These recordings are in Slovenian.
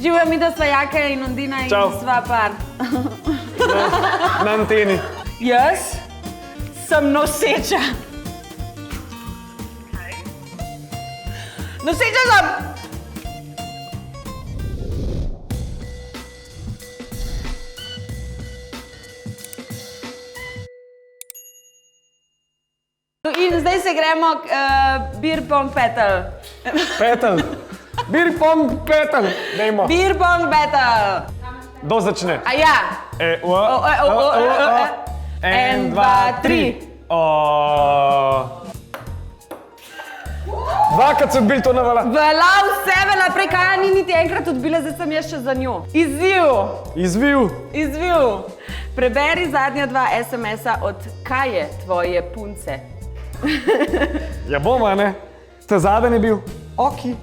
Živijo mi, da sva Jaka in Ondina in sva par. Na anteni. Jaz sem noseča. Noseča sem! In zdaj se gremo beer pong battle. Petel. Beer pong battle. Dejmo. Beer pong battle. Kdo začne? A ja. En, dva, tri. Dvakrat so odbili to navala. Vela vse naprej, kaj ni niti enkrat odbila, zdaj sem jaz še za njo. Izziv. Preberi zadnja 2 SMS-a od Kaje, tvoje punce. Ja bom, a ne? Ta zadnji je bil Oki.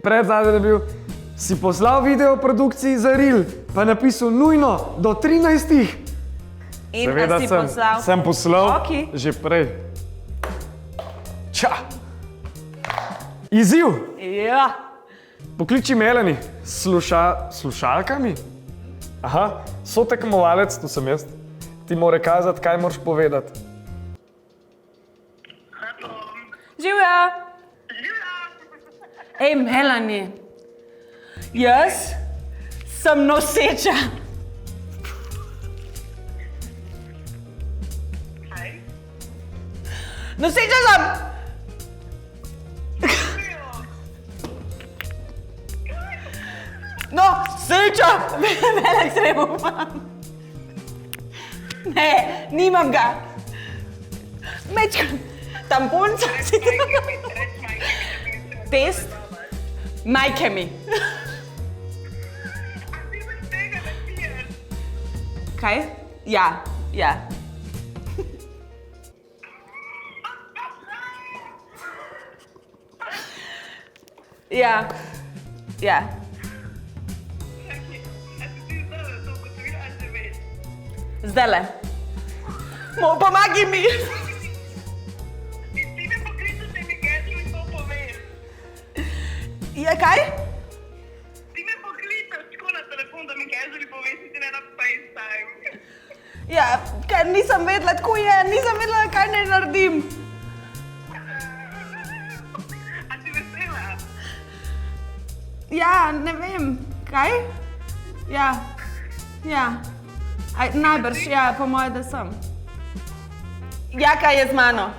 Predzadnji je bil, si poslal video produkciji za Reel, pa napisal nujno do 13. In seveda si poslal? Sem poslal Oki. že prej. Ča! Izziv! Ja. Pokliči Melanie s slušalkami. Aha, sotekmovalec, to sem jaz. Ti mora kazati, kaj moraš povedati. Živja! Ej, Melanie, jaz sem noseča. Kaj? Noseča sem! No, sreča! Velik srebo imam. Ne, nimam ga. Mečka, tamponca si to. Test? Majke mi. Kaj? Ja. Ja. Zdajle. Pomagi mi. Ti me pokličeš, da mi Casual to poveš. Ja, kaj? Ti me pokličeš tako na telefon, da mi Casual poveš, ti ne na FaceTime. Ja, ker nisem vedela, tako je, nisem vedela, kaj naj naredim. A si vesela? Ja, ne vem, kaj? Ja. Najbrž, ja, po moje, da sem. Jaka je z mano.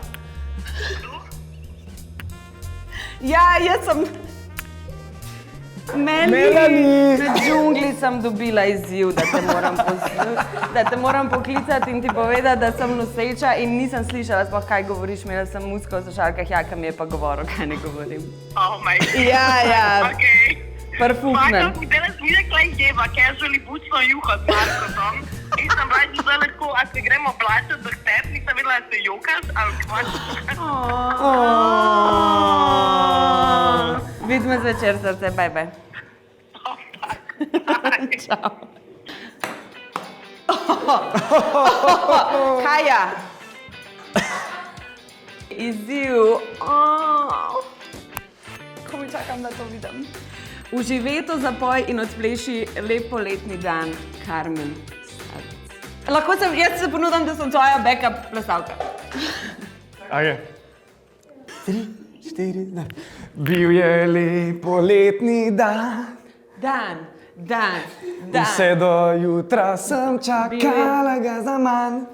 Ja, jaz sem... Melanie! Na džungli sem dobila izziv, da te moram poklicati in ti povedati, da sem noseča in nisem slišala sploh, kaj govoriš, imela sem muziko v slušalkah, Jaka mi je pa govoril, kaj ne govorim. Oh my God. Ja. Okej. Perfuknen. Makam, dela sem videla, kaj jeva, Casual bučno juho z Markotom. In sem bila že zdaj lahko, a se gremo oblačati do tebi, nisem vedela, da se jokaš, ali kvač. Vidimo zvečer, srce, bye. Čau. Kaja. Izziv. Ko mi čakam, da to vidim. V živetu zapoj in odpleši lep poletni dan, Carmen. Jaz se ponudim, da sem tvoja backup plesalka. Ajde. 3, 4, bil je lep poletni dan. Dan. Vse do jutra sem čakala ga zaman.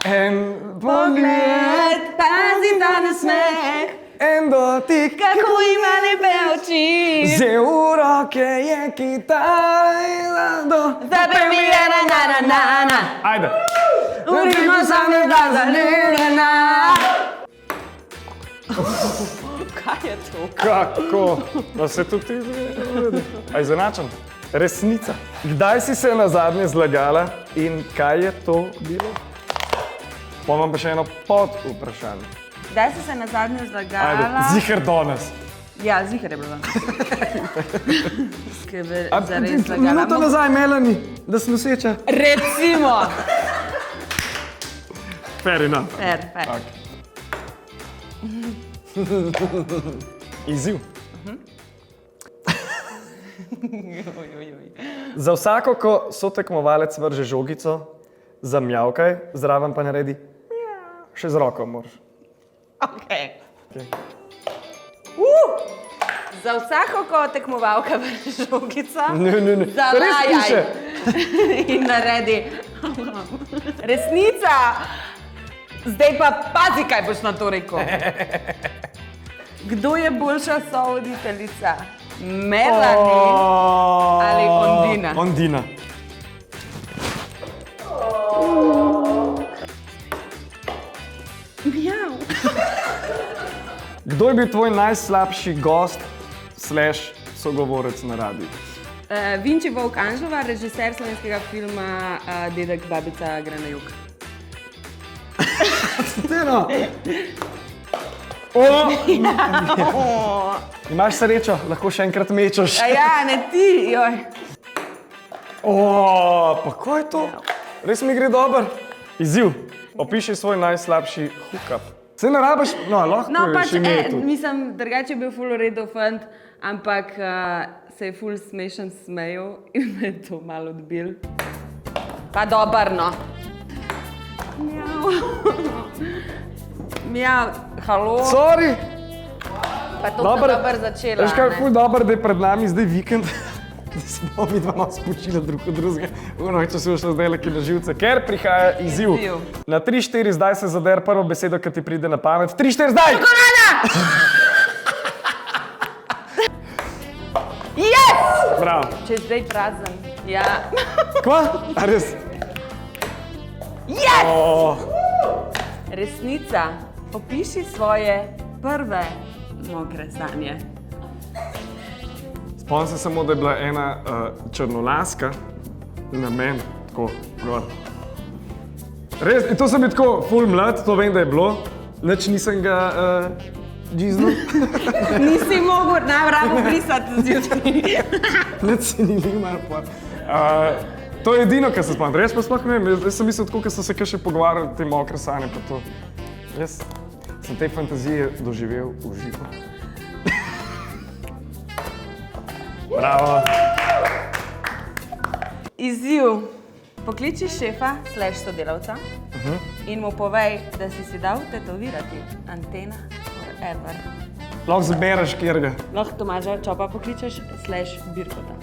En pogled, pazi ta nasmeh, en dotik, kako ima lepe oči. vzel v roke je kitara do... Zapej mi je na. Ajde. Urimo sam je da zaljubljena. Kaj je to? Kako? Da se tudi ti vidi. A izenačen? Resnica. Kdaj si se nazadnje zlagala in kaj je to bilo? Imam pa še eno pod vprašanje. Kdaj si se nazadnje zlagala? Ajde, ziher danes. Ja, ziher je bilo. Minuto nazaj, Melanie, da sem noseča. Recimo. Fair enough. Fair. Okay. Izziv. Za vsako, ko sotekmovalec vrže žogico, zamjavkaj, zraven pa naredi še z roko moraš. Okay. Za vsako, ko tekmovalka vrže žogico, zalajaj in naredi. Resnica! Zdaj pa pazi, kaj boš na to rekel. Kdo je boljša sovoditeljica? Melanie ali Ondina? Ondina. Mjav. Kdo je bil tvoj najslabši gost / sogovorec na radiju? Vinči Volk Anžlova, režiser slovenskega filma Dedek, babica gre na jug. Steno! Imaš srečo, lahko še enkrat mečeš. Ja, ne ti, joj. Pa kaj je to? Res mi gre dobro. Izziv. Opiši svoj najslabši hookup. Se ne rabiš, lahko je še ime tudi. Mislim, drugače je bil ful v redu fant, ampak se je ful smešen smejal in me je to malo odbil. Pa dober, no. Mjav. Mjav, halo. Sorry. Pa to sem dober začela. Veš kaj, ful dobro, da je pred nami zdaj vikend, da se bomo vidva malo spočila drug od drugega. Če se šla zdaj leki na živce, ker prihaja izziv. Na 3-4 zdaj se zader prvo besedo, ki ti pride na pamet. 3-4 zdaj! Čokolada! Yes! Bravo. Če je zdaj prazen. Ja. Kva? A res? Yes! Resnica. Opiši svoje prve mokre sanje. Spomnim se samo, da je bila ena črnolaska na meni, tako, gor. Res, in to sem bil tako ful mlad, to vem, da je bilo. Nič nisem ga džiznil. Nisi mogel najvrabo brisati zjutraj. Nič se ni imel pa. To je edino, kar se spomnim. Res pa sploh ne vem, jaz sem mislil tako, ker so se kaj še pogovarjali te mokre sanje pa to. Jaz sem te fantazije doživel v živo. Bravo. Izziv. Pokliči šefa / sodelavca in mu povej, da si dal tetovirati Antena forever. Lahko zbereš kjerga. Lahko Tomaža Čopa pokličeš / Birkota.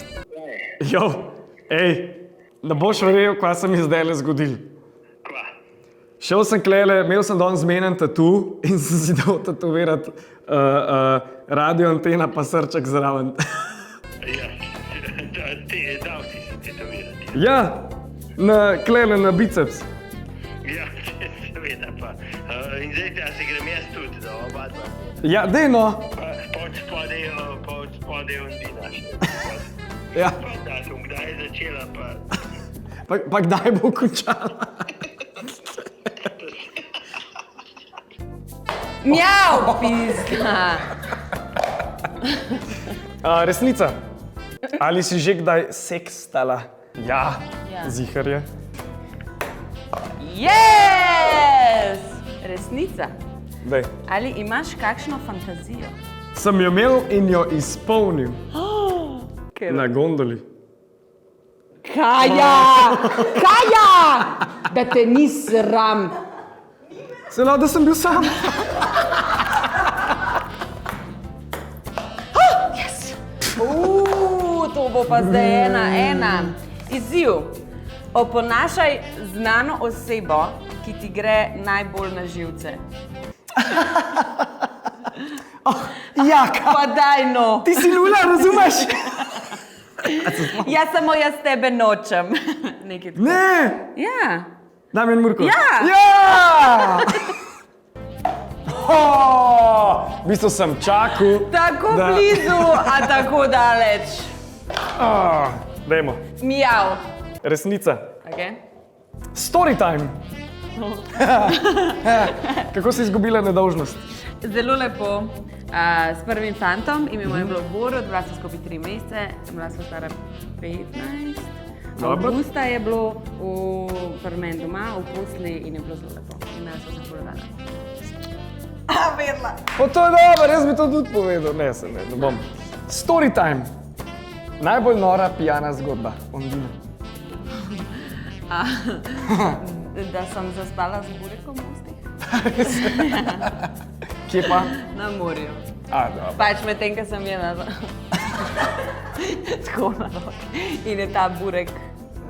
Jo, ne boš verjel, kaj se mi zdaj le zgodil. Šel sem klele, imel sem danes zmenen tatu in sem si dal tetovirati radio Antena pa srček zraven. Ja, dal si se tetovirati. Ja, klele na biceps. Ja, seveda pa. In zdaj se grem jaz tudi, da oba dva. Ja, dej no. Pod spodaj Ondina. Ja. Pa datum, kdaj je začela pa... Pa kdaj bo končala? Mjav, pizda! Resnica. Ali si že kdaj sekstala? Ja, zihar je. Yes! Resnica. Dej. Ali imaš kakšno fantazijo? Sem jo imel in jo izpolnil. Na gondoli. Kaja! Kaja! Da te ni sram. Celo, da sem bil sam. To bo pa zdaj ena. Izziv. Oponašaj znano osebo, ki ti gre najbolj na živce. Jaka! Pa daj no. Ti si lula, razumeš? Ja, samo jaz tebe nočem. Nekaj tako. Ne! Ja. Damjan Murko. Ja! Ja! V bistvu sem čakal. Tako blizu, a tako daleč. Dajmo. Mjav. Resnica. Okay. Story time. Kako si izgubila nedolžnost? Zelo lepo. S prvim fantom, ime mu je bilo Borut, bila sva skupaj 3 mesece, bila sva stara 15. Avgusta je bilo pri meni doma, v posli in je bilo zelo lepo. Imela sva se pol dana. Vedla. Pa to je dobro, jaz bi to tudi povedal. Ne bom. Story time. Najbolj nora pijana zgodba. Ondina. Da sem zaspala z burekom v ustih. Kje pa? Na morju. Dobro. Pač med tem, ko sem jedla tako na roke. In je ta burek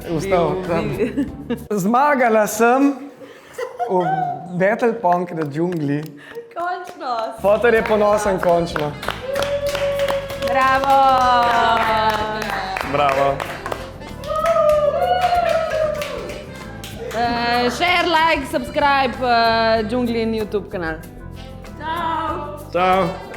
Vstal tam. Zmagala sem v Battle Pong na džungli. Končno! Fotor je ponosen končno. Bravo! Bravo. Share, like, subscribe, Džungli in YouTube kanal. Ciao.